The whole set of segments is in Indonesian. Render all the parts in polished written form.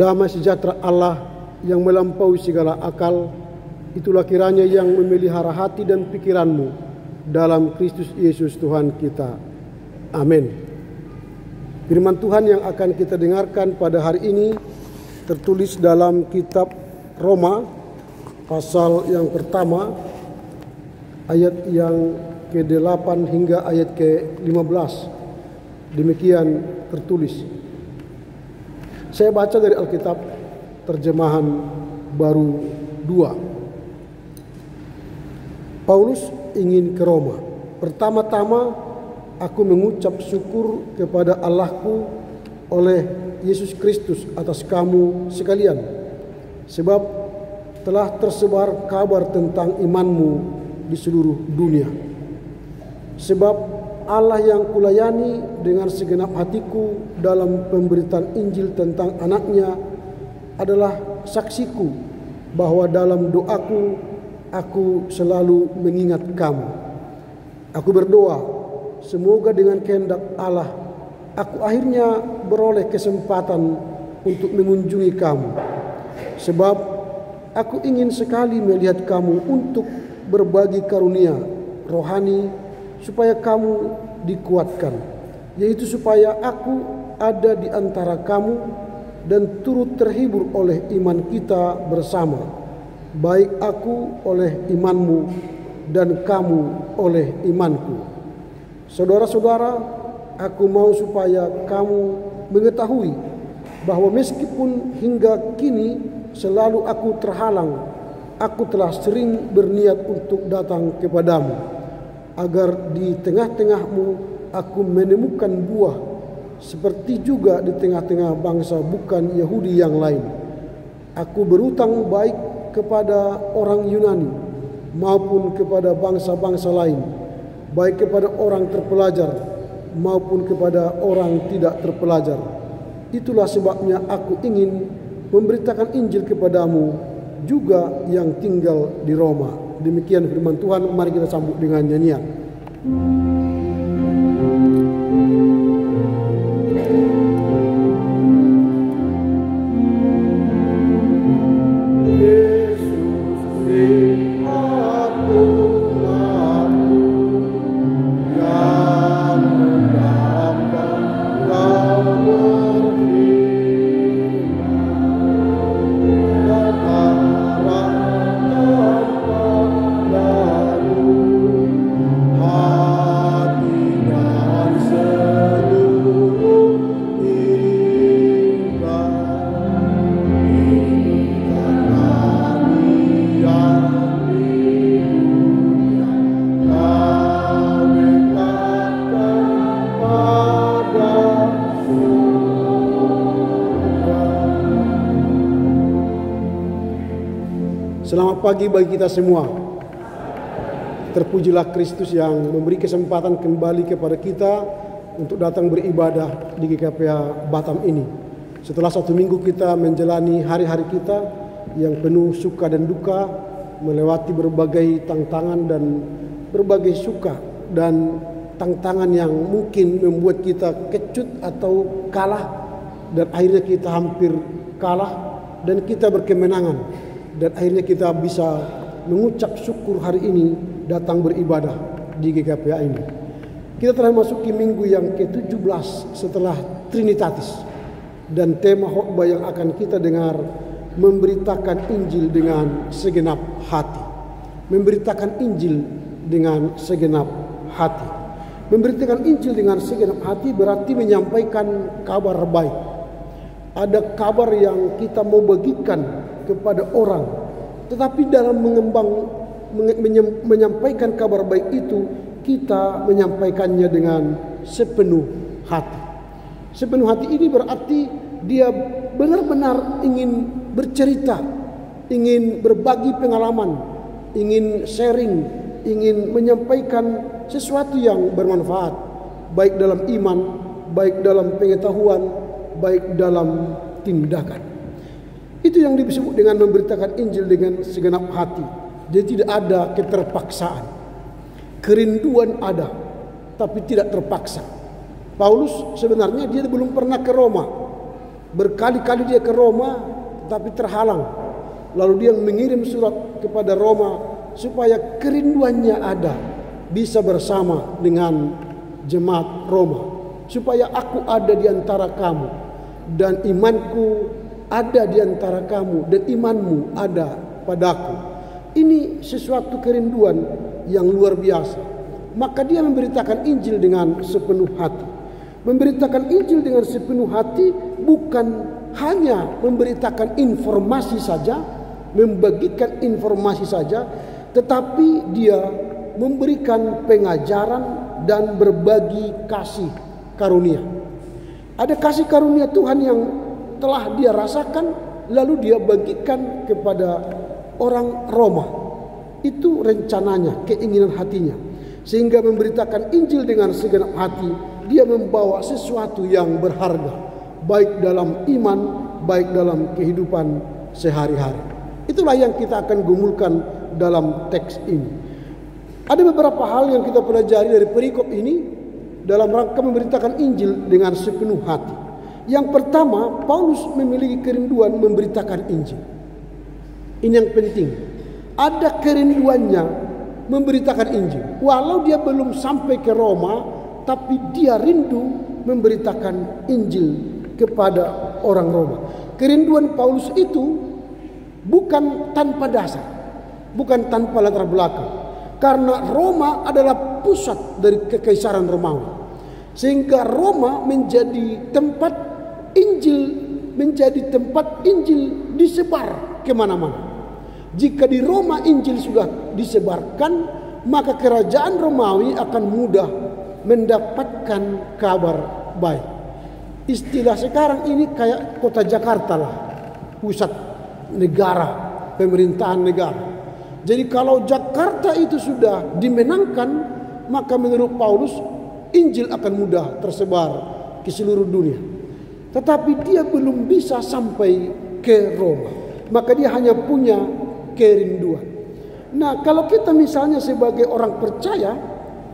Damai sejahtera Allah yang melampaui segala akal, itulah kiranya yang memelihara hati dan pikiranmu dalam Kristus Yesus Tuhan kita. Amin. Firman Tuhan yang akan kita dengarkan pada hari ini tertulis dalam kitab Roma pasal yang pertama ayat yang ke-8 hingga ayat ke-15. Demikian tertulis. Saya baca dari Alkitab terjemahan baru 2. Paulus ingin ke Roma. Pertama-tama aku mengucap syukur kepada Allahku oleh Yesus Kristus atas kamu sekalian, sebab telah tersebar kabar tentang imanmu di seluruh dunia. Sebab Allah yang kulayani dengan segenap hatiku dalam pemberitaan Injil tentang anaknya adalah saksiku bahwa dalam doaku aku selalu mengingat kamu. Aku berdoa semoga dengan kehendak Allah aku akhirnya beroleh kesempatan untuk mengunjungi kamu, sebab aku ingin sekali melihat kamu untuk berbagi karunia rohani supaya kamu dikuatkan, yaitu supaya aku ada di antara kamu dan turut terhibur oleh iman kita bersama, baik aku oleh imanmu dan kamu oleh imanku. Saudara-saudara, aku mau supaya kamu mengetahui bahwa meskipun hingga kini selalu aku terhalang, aku telah sering berniat untuk datang kepadamu, agar di tengah-tengahmu aku menemukan buah, seperti juga di tengah-tengah bangsa bukan Yahudi yang lain. Aku berutang baik kepada orang Yunani maupun kepada bangsa-bangsa lain, baik kepada orang terpelajar maupun kepada orang tidak terpelajar. Itulah sebabnya aku ingin memberitakan Injil kepadamu juga yang tinggal di Roma. Demikian firman Tuhan. Mari kita sambut dengan nyanyian. Selamat pagi bagi kita semua. Terpujilah Kristus yang memberi kesempatan kembali kepada kita untuk datang beribadah di GKPA Batam ini. Setelah 1 minggu kita menjalani hari-hari kita yang penuh suka dan duka, melewati berbagai tantangan dan berbagai suka dan tantangan yang mungkin membuat kita kecut atau kalah, dan akhirnya kita hampir kalah dan kita berkemenangan. Dan akhirnya kita bisa mengucap syukur hari ini datang beribadah di GKPA ini. Kita telah memasuki minggu yang ke-17 setelah Trinitatis. Dan tema khotbah yang akan kita dengar, memberitakan Injil dengan segenap hati. Memberitakan Injil dengan segenap hati. Memberitakan Injil dengan segenap hati berarti menyampaikan kabar baik. Ada kabar yang kita mau bagikan kepada orang, tetapi dalam menyampaikan kabar baik itu, kita menyampaikannya dengan sepenuh hati. Sepenuh hati ini berarti dia benar-benar ingin bercerita, ingin berbagi pengalaman, ingin sharing, ingin menyampaikan sesuatu yang bermanfaat, baik dalam iman, baik dalam pengetahuan, baik dalam tindakan. Itu yang disebut dengan memberitakan Injil dengan segenap hati. Jadi tidak ada keterpaksaan. Kerinduan ada, tapi tidak terpaksa. Paulus sebenarnya dia belum pernah ke Roma. Berkali-kali dia ke Roma tapi terhalang. Lalu dia mengirim surat kepada Roma supaya kerinduannya ada, bisa bersama dengan jemaat Roma, supaya aku ada di antara kamu dan imanku ada di antara kamu dan imanmu ada padaku. Ini sesuatu kerinduan yang luar biasa. Maka dia memberitakan Injil dengan sepenuh hati. Memberitakan Injil dengan sepenuh hati bukan hanya memberitakan informasi saja, membagikan informasi saja, tetapi dia memberikan pengajaran dan berbagi kasih karunia. Ada kasih karunia Tuhan yang telah dia rasakan, lalu dia bagikan kepada orang Roma. Itu rencananya, keinginan hatinya. Sehingga memberitakan Injil dengan segenap hati, dia membawa sesuatu yang berharga, baik dalam iman, baik dalam kehidupan sehari-hari. Itulah yang kita akan gumulkan dalam teks ini. Ada beberapa hal yang kita pelajari dari perikop ini dalam rangka memberitakan Injil dengan sepenuh hati. Yang pertama, Paulus memiliki kerinduan memberitakan Injil. Ini yang penting. Ada kerinduannya memberitakan Injil. Walau dia belum sampai ke Roma, tapi dia rindu memberitakan Injil kepada orang Roma. Kerinduan Paulus itu bukan tanpa dasar, bukan tanpa latar belakang. Karena Roma adalah pusat dari kekaisaran Romawi. Sehingga Roma menjadi tempat Injil disebar kemana-mana. Jika di Roma Injil sudah disebarkan, maka kerajaan Romawi akan mudah mendapatkan kabar baik. Istilah sekarang ini kayak kota Jakarta lah, pusat negara, pemerintahan negara. Jadi kalau Jakarta itu sudah dimenangkan, maka menurut Paulus Injil akan mudah tersebar ke seluruh dunia. Tetapi dia belum bisa sampai ke Roma, maka dia hanya punya kerinduan. Nah, kalau kita misalnya sebagai orang percaya,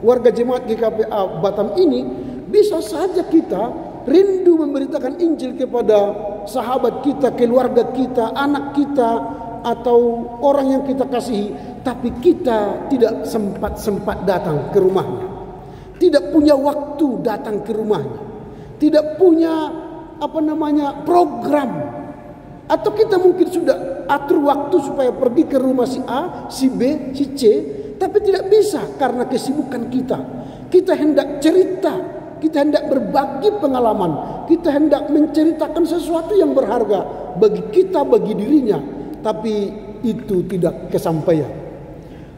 warga jemaat GKPA Batam ini, bisa saja kita rindu memberitakan Injil kepada sahabat kita, keluarga kita, anak kita, atau orang yang kita kasihi, tapi kita tidak sempat datang ke rumahnya, tidak punya waktu datang ke rumahnya, tidak punya program, atau kita mungkin sudah atur waktu supaya pergi ke rumah si A, si B, si C, tapi tidak bisa karena kesibukan kita. Kita hendak cerita, kita hendak berbagi pengalaman, kita hendak menceritakan sesuatu yang berharga bagi kita, bagi dirinya, tapi itu tidak kesampaian.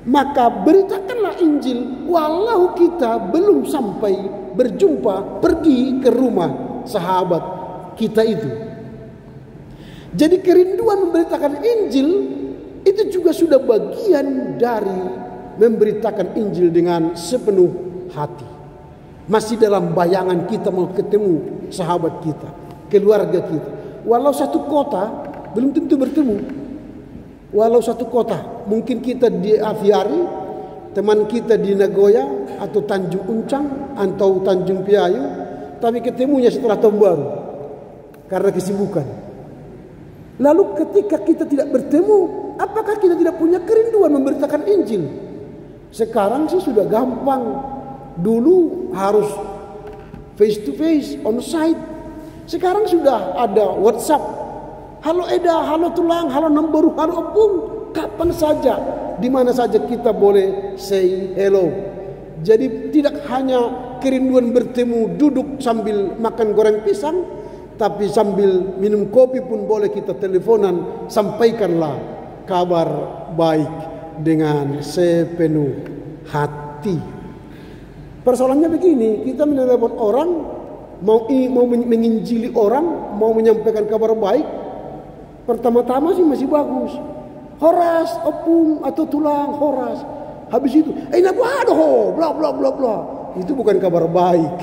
Maka beritakanlah Injil walau kita belum sampai berjumpa, pergi ke rumah sahabat kita itu. Jadi kerinduan memberitakan Injil itu juga sudah bagian dari memberitakan Injil dengan sepenuh hati. Masih dalam bayangan kita mau ketemu sahabat kita, keluarga kita. Walau satu kota belum tentu bertemu. Walau satu kota, mungkin kita di Aviari, teman kita di Nagoya atau Tanjung Uncang atau Tanjung Piayu, tapi ketemunya setelah tahun baru karena kesibukan. Lalu ketika kita tidak bertemu, apakah kita tidak punya kerinduan memberitakan Injil? Sekarang sih sudah gampang. Dulu harus face to face, on site. Sekarang sudah ada WhatsApp. Halo Eda, halo Tulang, halo Nemboru, halo Opung. Kapan saja, di mana saja kita boleh say hello. Jadi tidak hanya kerinduan bertemu duduk sambil makan goreng pisang, tapi sambil minum kopi pun boleh kita teleponan. Sampaikanlah kabar baik dengan sepenuh hati. Persoalannya begini, kita menelepon orang, mau menginjili orang, mau menyampaikan kabar baik, pertama-tama sih masih bagus. Horas, Opung atau Tulang, horas. Habis itu, nabuadoh, bla bla bla bla. Itu bukan kabar baik,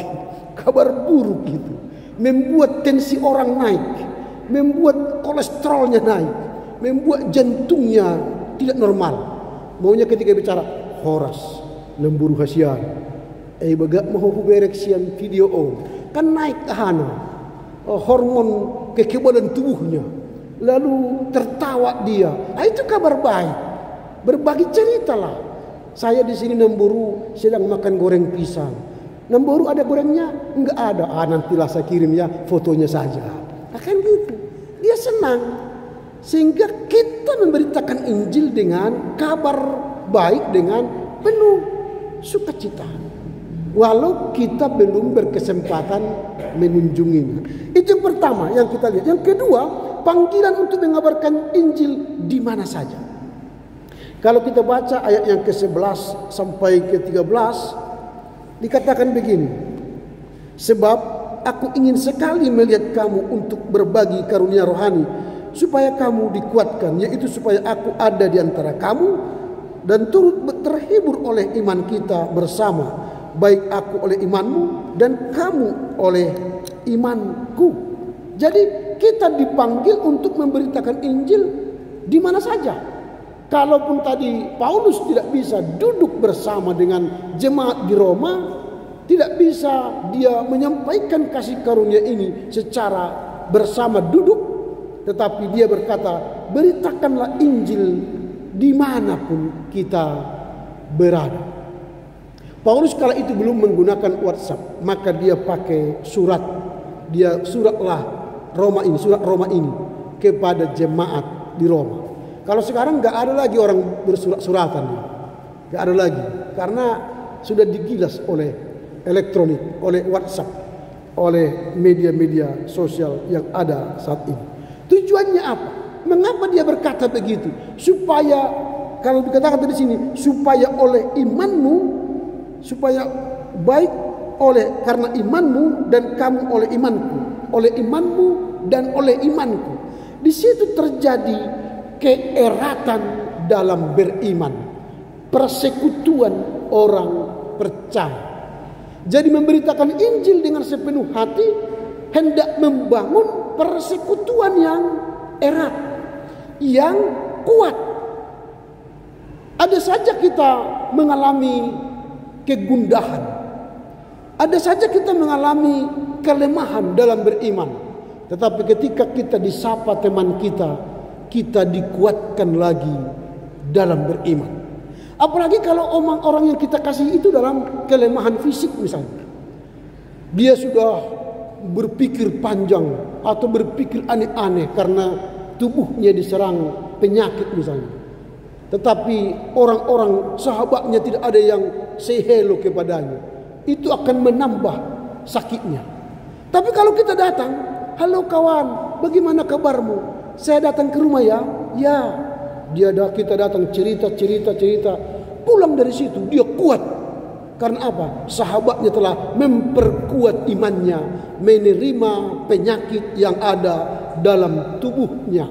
kabar buruk itu. Membuat tensi orang naik, membuat kolesterolnya naik, membuat jantungnya tidak normal. Maunya ketika bicara, horas, lemburu hasian. Baga mau bereksian video on. Kan naik hana. Hormon kekebalan tubuhnya. Lalu tertawa dia. Itu kabar baik. Berbagi ceritalah. Saya di sini Namboru sedang makan goreng pisang. Namboru ada gorengnya? Enggak ada. Nantilah saya kirim ya fotonya saja. Akan gitu. Dia senang. Sehingga kita memberitakan Injil dengan kabar baik dengan penuh sukacita. Walau kita belum berkesempatan mengunjunginya. Itu yang pertama yang kita lihat. Yang kedua, panggilan untuk mengabarkan Injil di mana saja. Kalau kita baca ayat yang ke-11 sampai ke-13, dikatakan begini. Sebab aku ingin sekali melihat kamu untuk berbagi karunia rohani, supaya kamu dikuatkan, yaitu supaya aku ada di antara kamu dan turut terhibur oleh iman kita bersama, baik aku oleh imanmu dan kamu oleh imanku. Jadi kita dipanggil untuk memberitakan Injil di mana saja. Kalaupun tadi Paulus tidak bisa duduk bersama dengan jemaat di Roma, tidak bisa dia menyampaikan kasih karunia ini secara bersama duduk, tetapi dia berkata, beritakanlah Injil dimanapun kita berada. Paulus kala itu belum menggunakan WhatsApp, maka dia pakai surat. Dia surat Roma ini kepada jemaat di Roma. Kalau sekarang nggak ada lagi orang bersurat-suratan, nggak ada lagi, karena sudah digilas oleh elektronik, oleh WhatsApp, oleh media-media sosial yang ada saat ini. Tujuannya apa? Mengapa dia berkata begitu? Supaya, kalau dikatakan di sini, supaya oleh imanmu, supaya baik oleh karena imanmu dan kamu oleh imanku, oleh imanmu dan oleh imanku. Di situ terjadi keeratan dalam beriman, persekutuan orang percaya. Jadi memberitakan Injil dengan sepenuh hati hendak membangun persekutuan yang erat, yang kuat. Ada saja kita mengalami kegundahan, ada saja kita mengalami kelemahan dalam beriman, tetapi ketika kita disapa teman kita, kita dikuatkan lagi dalam beriman. Apalagi kalau orang yang kita kasih itu dalam kelemahan fisik misalnya. Dia sudah berpikir panjang atau berpikir aneh-aneh karena tubuhnya diserang penyakit misalnya. Tetapi orang-orang sahabatnya tidak ada yang say hello kepadanya. Itu akan menambah sakitnya. Tapi kalau kita datang, halo kawan, bagaimana kabarmu? Saya datang ke rumah ya. Ya, kita datang cerita. Pulang dari situ dia kuat. Karena apa? Sahabatnya telah memperkuat imannya, menerima penyakit yang ada dalam tubuhnya.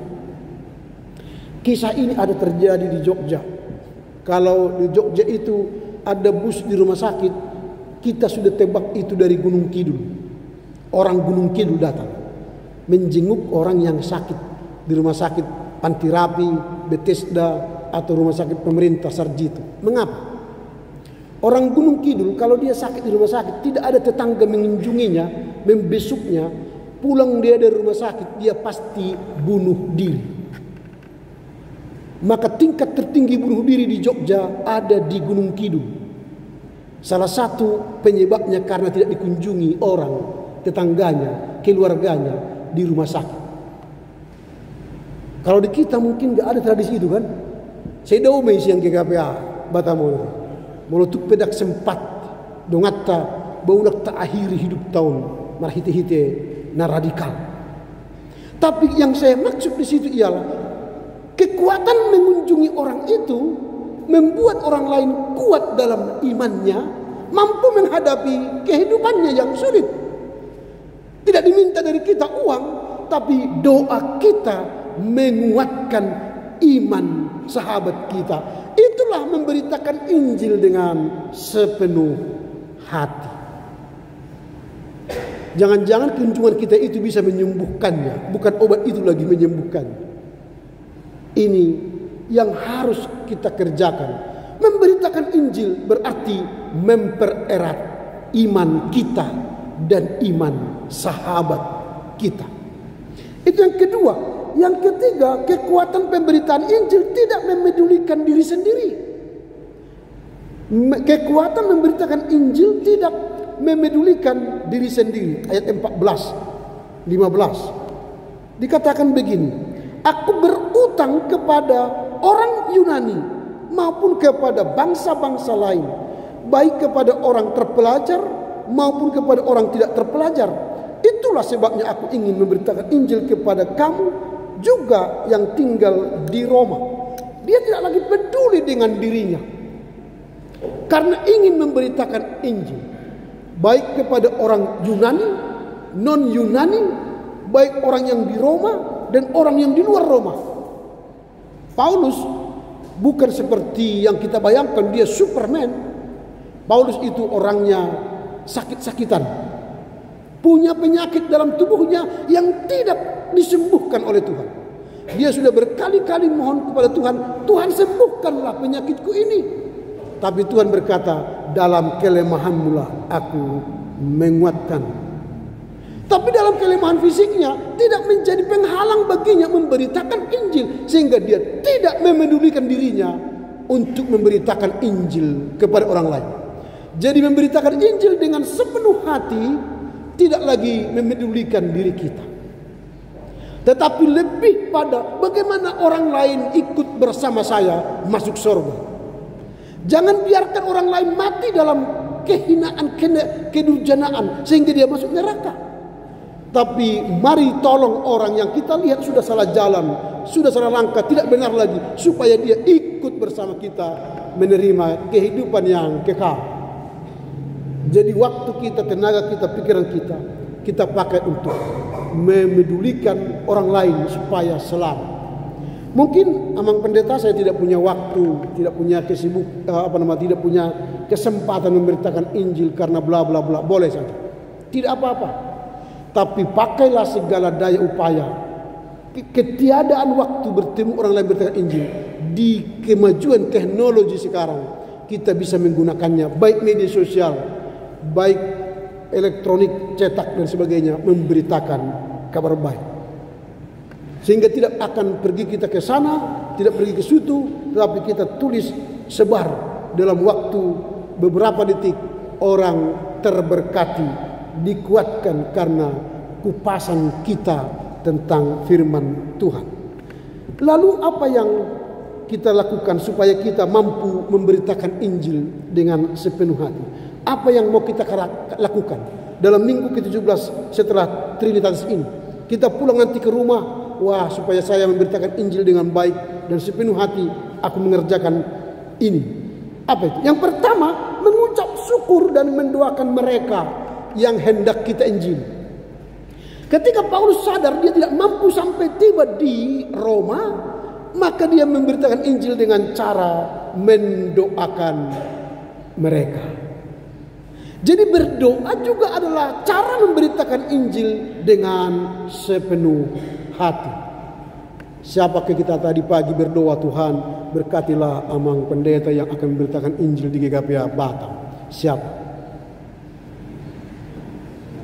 Kisah ini ada terjadi di Jogja. Kalau di Jogja itu ada bus di rumah sakit, kita sudah tebak itu dari Gunung Kidul. Orang Gunung Kidul datang menjenguk orang yang sakit di rumah sakit Pantirapi, Bethesda, atau rumah sakit pemerintah Sarjito. Mengapa? Orang Gunung Kidul kalau dia sakit di rumah sakit, tidak ada tetangga mengunjunginya, membesuknya. Pulang dia dari rumah sakit, dia pasti bunuh diri. Maka tingkat tertinggi bunuh diri di Jogja ada di Gunung Kidul. Salah satu penyebabnya karena tidak dikunjungi orang, tetangganya, keluarganya di rumah sakit. Kalau di kita mungkin nggak ada tradisi itu kan. Saya tahu siang ke KPA Batamu. Mulutuk pedak sempat dongata baunak tak akhiri hidup tahun marhite-hite na radikal. Tapi yang saya maksud di situ ialah kekuatan mengunjungi orang itu membuat orang lain kuat dalam imannya, mampu menghadapi kehidupannya yang sulit. Tidak diminta dari kita uang, tapi doa kita menguatkan iman sahabat kita. Itulah memberitakan Injil dengan sepenuh hati. Jangan-jangan kunjungan kita itu bisa menyembuhkannya, bukan obat itu lagi menyembuhkan. Ini yang harus kita kerjakan. Memberitakan Injil berarti mempererat iman kita dan iman sahabat kita. Itu yang kedua. Yang ketiga, kekuatan pemberitaan Injil tidak memedulikan diri sendiri. Kekuatan memberitakan Injil tidak memedulikan diri sendiri. Ayat 14, 15. Dikatakan begini, aku berutang kepada orang Yunani maupun kepada bangsa-bangsa lain, baik kepada orang terpelajar maupun kepada orang tidak terpelajar. Itulah sebabnya aku ingin memberitakan Injil kepada kamu juga yang tinggal di Roma. Dia tidak lagi peduli dengan dirinya, karena ingin memberitakan Injil baik kepada orang Yunani, non Yunani, baik orang yang di Roma dan orang yang di luar Roma. Paulus bukan seperti yang kita bayangkan dia Superman. Paulus itu orangnya sakit-sakitan, punya penyakit dalam tubuhnya yang tidak disembuhkan oleh Tuhan. Dia sudah berkali-kali mohon kepada Tuhan, Tuhan sembuhkanlah penyakitku ini. Tapi Tuhan berkata, dalam kelemahanmu lah aku menguatkan. Tapi dalam kelemahan fisiknya tidak menjadi penghalang baginya memberitakan Injil, sehingga dia tidak memedulikan dirinya untuk memberitakan Injil kepada orang lain. Jadi memberitakan Injil dengan sepenuh hati tidak lagi memedulikan diri kita, tetapi lebih pada bagaimana orang lain ikut bersama saya masuk surga. Jangan biarkan orang lain mati dalam kehinaan, kedurjanaan sehingga dia masuk neraka. Tapi mari tolong orang yang kita lihat sudah salah jalan, sudah salah langkah, tidak benar lagi, supaya dia ikut bersama kita menerima kehidupan yang kekal. Jadi waktu kita, tenaga kita, pikiran kita pakai untuk memedulikan orang lain supaya selamat. Mungkin amang pendeta saya tidak punya waktu, tidak punya tidak punya kesempatan memberitakan Injil karena bla bla bla. Boleh saja, tidak apa-apa. Tapi pakailah segala daya upaya. Ketiadaan waktu bertemu orang lain beritakan Injil. Di kemajuan teknologi sekarang kita bisa menggunakannya, baik media sosial, baik elektronik, cetak dan sebagainya, memberitakan kabar baik. Sehingga tidak akan pergi kita ke sana, tidak pergi ke situ, tetapi kita tulis, sebar dalam waktu beberapa detik, orang terberkati, dikuatkan karena kupasan kita tentang firman Tuhan. Lalu apa yang kita lakukan supaya kita mampu memberitakan Injil dengan sepenuh hati? Apa yang mau kita lakukan dalam minggu ke-17 setelah Trinitatis ini? Kita pulang nanti ke rumah, wah, supaya saya memberitakan Injil dengan baik dan sepenuh hati aku mengerjakan ini. Apa itu? Yang pertama, mengucap syukur dan mendoakan mereka yang hendak kita Injil. Ketika Paulus sadar dia tidak mampu sampai tiba di Roma, maka dia memberitakan Injil dengan cara mendoakan mereka. Jadi berdoa juga adalah cara memberitakan Injil dengan sepenuh hati. Siapakah kita tadi pagi berdoa, Tuhan berkatilah amang pendeta yang akan memberitakan Injil di GKPA Batam. Siapa?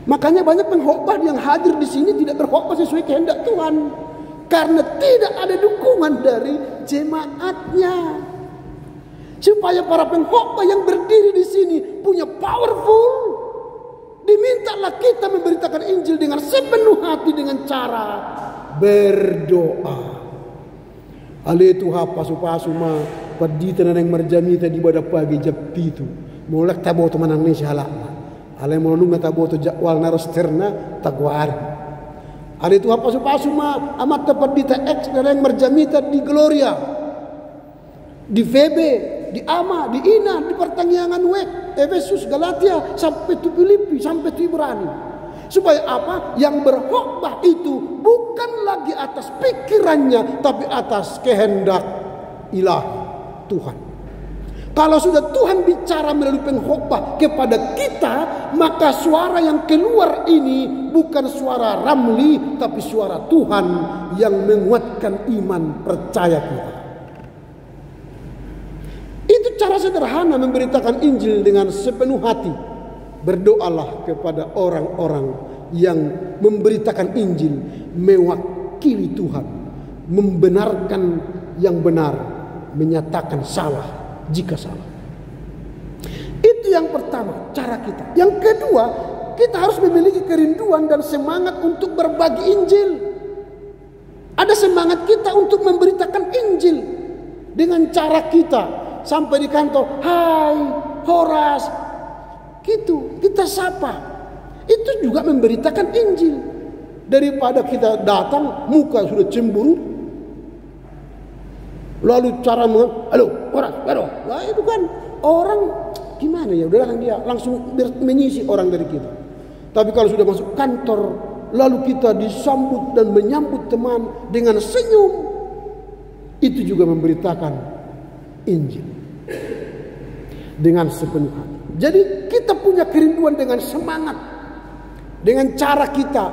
Makanya banyak pengkhotbah yang hadir di sini tidak berkhotbah sesuai kehendak Tuhan, karena tidak ada dukungan dari jemaatnya. Supaya para pengkhotbah yang berdiri di sini punya powerful, dimintalah kita memberitakan Injil dengan sepenuh hati dengan cara berdoa. Ale Tuhan pasu-pasu ma padita nanang marjamita di pada pagi japitu. Molek tabo to manang ni halakna. Ale molunga tabo to jakwal naros terna tagwar. Ale Tuhan pasu-pasu ma amat padita ex nanang marjamita di Gloria, di Febe, di Ama, di Ina, di pertanyaan Wek, Efesus, Galatia, sampai tu Filipi, sampai tu Ibrani. Supaya apa? Yang berkhotbah itu bukan lagi atas pikirannya, tapi atas kehendak ilahi Tuhan. Kalau sudah Tuhan bicara melalui pengkhotbah kepada kita, maka suara yang keluar ini bukan suara Ramli, tapi suara Tuhan yang menguatkan iman percaya kita. Itu cara sederhana memberitakan Injil dengan sepenuh hati. Berdoalah kepada orang-orang yang memberitakan Injil, mewakili Tuhan, membenarkan yang benar, menyatakan salah jika salah. Itu yang pertama, cara kita. Yang kedua, kita harus memiliki kerinduan dan semangat untuk berbagi Injil. Ada semangat kita untuk memberitakan Injil dengan cara kita. Sampai di kantor, hai Horas, gitu, kita sapa. Itu juga memberitakan Injil. Daripada kita datang muka sudah cemburu, lalu cara halo Horas, halo, nah itu kan orang gimana ya, udah dia langsung menyisi orang dari kita. Tapi kalau sudah masuk kantor, lalu kita disambut dan menyambut teman dengan senyum, itu juga memberitakan Injil dengan sepenuh hati. Jadi kita punya kerinduan dengan semangat, dengan cara kita,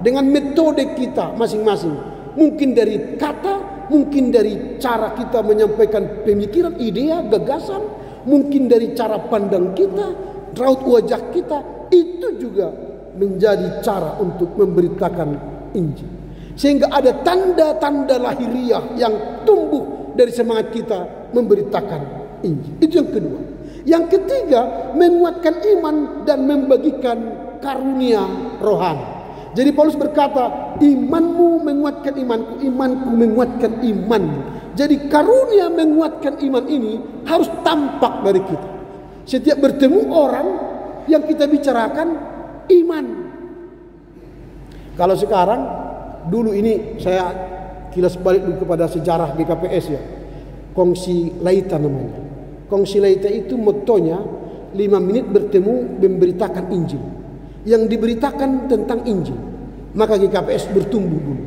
dengan metode kita masing-masing. Mungkin dari kata, mungkin dari cara kita menyampaikan pemikiran, ide, gagasan, mungkin dari cara pandang kita, raut wajah kita. Itu juga menjadi cara untuk memberitakan Injil. Sehingga ada tanda-tanda lahiriah yang tumbuh dari semangat kita memberitakan Injil. Itu yang kedua. Yang ketiga, menguatkan iman dan membagikan karunia rohani. Jadi Paulus berkata, imanmu menguatkan imanku, imanku menguatkan imanmu. Jadi karunia menguatkan iman ini harus tampak dari kita. Setiap bertemu orang yang kita bicarakan iman. Kalau sekarang, dulu ini saya kilas balik dulu kepada sejarah GKPS ya. Kongsi Laita namanya. Kongsi Laita itu motonya 5 menit bertemu memberitakan Injil. Yang diberitakan tentang Injil. Maka GKPS bertumbuh dulu.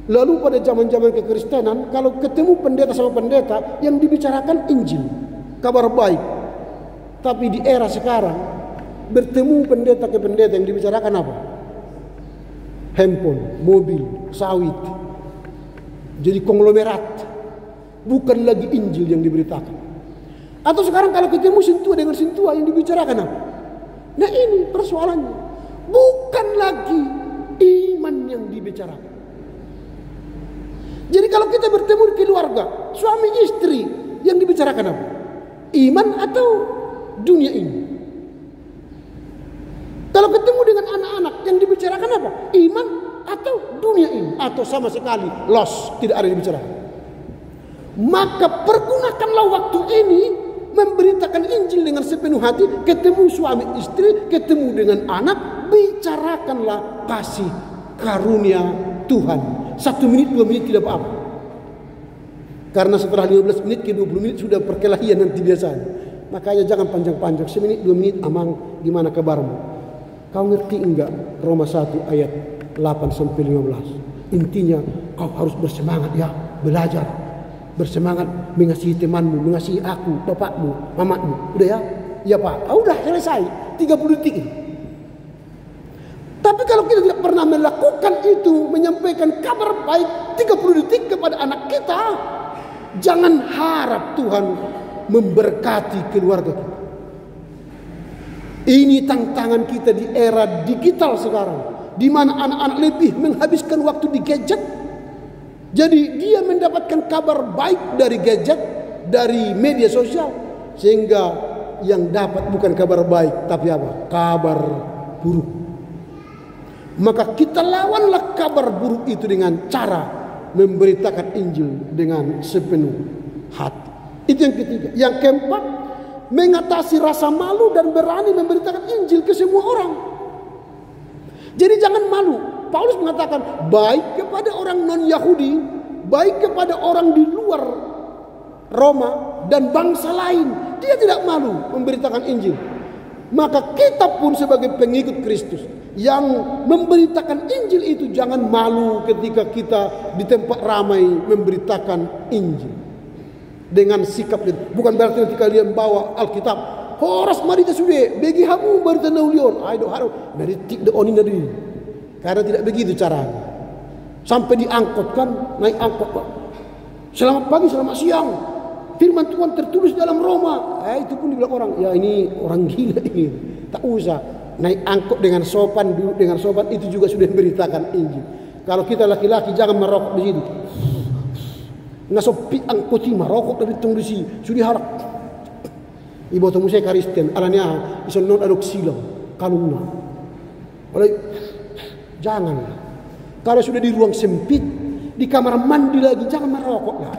Lalu pada zaman-zaman kekristenan, kalau ketemu pendeta sama pendeta, yang dibicarakan Injil, kabar baik. Tapi di era sekarang, bertemu pendeta ke pendeta yang dibicarakan apa? Handphone, mobil, sawit. Jadi konglomerat. Bukan lagi Injil yang diberitakan. Atau sekarang kalau ketemu sintua dengan sintua yang dibicarakan apa? Nah ini persoalannya. Bukan lagi iman yang dibicarakan. Jadi kalau kita bertemu di keluarga, suami istri, yang dibicarakan apa? Iman atau dunia ini? Kalau ketemu dengan anak-anak, yang dibicarakan apa? Iman atau dunia ini? Atau sama sekali lost, tidak ada yang dibicarakan. Maka pergunakanlah waktu ini memberitakan Injil dengan sepenuh hati. Ketemu suami istri, ketemu dengan anak, bicarakanlah kasih karunia Tuhan. 1 menit 2 menit tidak apa-apa. Karena setelah 15 menit ke 20 menit sudah perkelahian nanti biasanya. Makanya jangan panjang-panjang, 1 menit 2 menit. Amang, gimana kabarmu? Kau ngerti enggak Roma 1 ayat 8 sampai 15? Intinya kau harus bersemangat ya, belajar. Bersemangat mengasihi temanmu, mengasihi aku, bapakmu, mamakmu. Udah ya? Ya Pak. Udah selesai. 30 detik ini. Tapi kalau kita tidak pernah melakukan itu, menyampaikan kabar baik 30 detik kepada anak kita, jangan harap Tuhan memberkati keluarga kita. Ini tantangan kita di era digital sekarang, di mana anak-anak lebih menghabiskan waktu di gadget. Jadi dia mendapatkan kabar baik dari gadget, dari media sosial, sehingga yang dapat bukan kabar baik, tapi apa? Kabar buruk. Maka kita lawanlah kabar buruk itu dengan cara memberitakan Injil dengan sepenuh hati. Itu yang ketiga. Yang keempat, mengatasi rasa malu dan berani memberitakan Injil ke semua orang. Jadi jangan malu. Paulus mengatakan baik kepada orang non-Yahudi, baik kepada orang di luar Roma dan bangsa lain. Dia tidak malu memberitakan Injil. Maka kita pun sebagai pengikut Kristus yang memberitakan Injil itu jangan malu ketika kita di tempat ramai memberitakan Injil. Dengan sikap itu. Bukan berarti nanti kalian bawa Alkitab. Horas marita sudah, bagi hamu berita naulion. Ayo harus dari tik de onin dari. Karena tidak begitu caranya. Sampai diangkut kan, naik angkot Pak. Selamat pagi, selamat siang. Firman Tuhan tertulis dalam Roma. Itu pun dibilang orang, ya ini orang gila ini. Tak usah. naik angkot dengan sopan, duduk dengan sopan, itu juga sudah memberitakan Injil. Kalau kita laki-laki jangan merokok di situ. Ngasopi angkoti merokok tapi tunggu di sini, sudah harap. Ibu temu saya Kristen, alanya iso non adok silang, kanunna. Oleh jangan. Kalau sudah di ruang sempit, di kamar mandi lagi jangan merokok lah.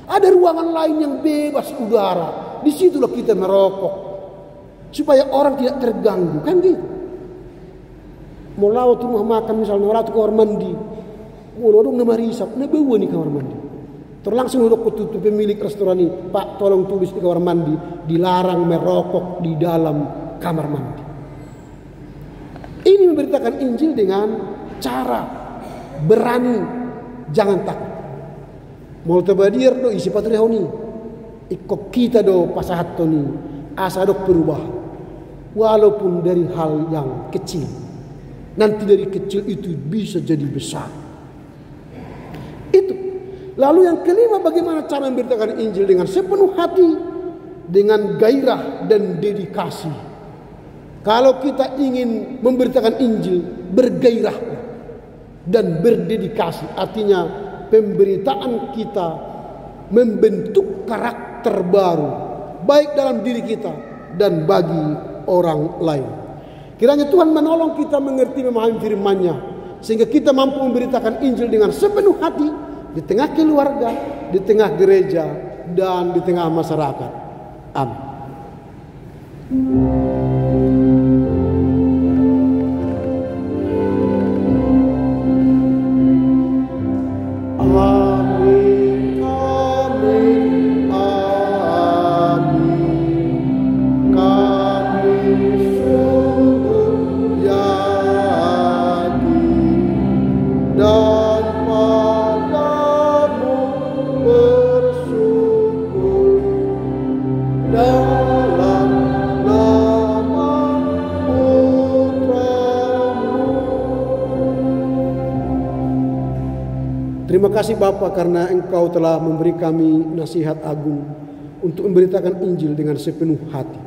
Ada ruangan lain yang bebas udara, disitulah kita merokok supaya orang tidak terganggu, kan gitu. Mau lawat rumah makan misalnya, mau lawat ke kamar mandi, mau lodong nama risap, nama bawa nih kamar mandi. Terlangsung udah kututup pemilik restoran ini, Pak tolong tulis di kamar mandi, dilarang merokok di dalam kamar mandi. Ini memberitakan Injil dengan cara berani, jangan takut. Mau terbadir do isi patria ni, ikut kita do pasahat ni, asa do perubahan, walaupun dari hal yang kecil. Nanti dari kecil itu bisa jadi besar. Itu. Lalu yang kelima, bagaimana cara memberitakan Injil dengan sepenuh hati, dengan gairah dan dedikasi. Kalau kita ingin memberitakan Injil, bergairah dan berdedikasi. Artinya pemberitaan kita membentuk karakter baru, baik dalam diri kita dan bagi orang lain. Kiranya Tuhan menolong kita mengerti, memahami firman-Nya, sehingga kita mampu memberitakan Injil dengan sepenuh hati di tengah keluarga, di tengah gereja, dan di tengah masyarakat. Amin. Terima kasih Bapa karena Engkau telah memberi kami nasihat agung untuk memberitakan Injil dengan sepenuh hati.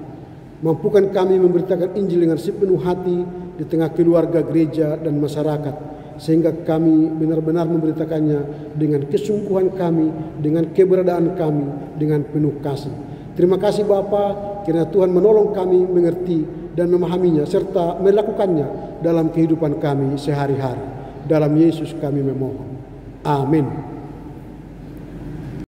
Mampukan kami memberitakan Injil dengan sepenuh hati di tengah keluarga, gereja, dan masyarakat, sehingga kami benar-benar memberitakannya dengan kesungguhan kami, dengan keberadaan kami, dengan penuh kasih. Terima kasih Bapa, kiranya Tuhan menolong kami mengerti dan memahaminya serta melakukannya dalam kehidupan kami sehari-hari. Dalam Yesus kami memohon. Amin.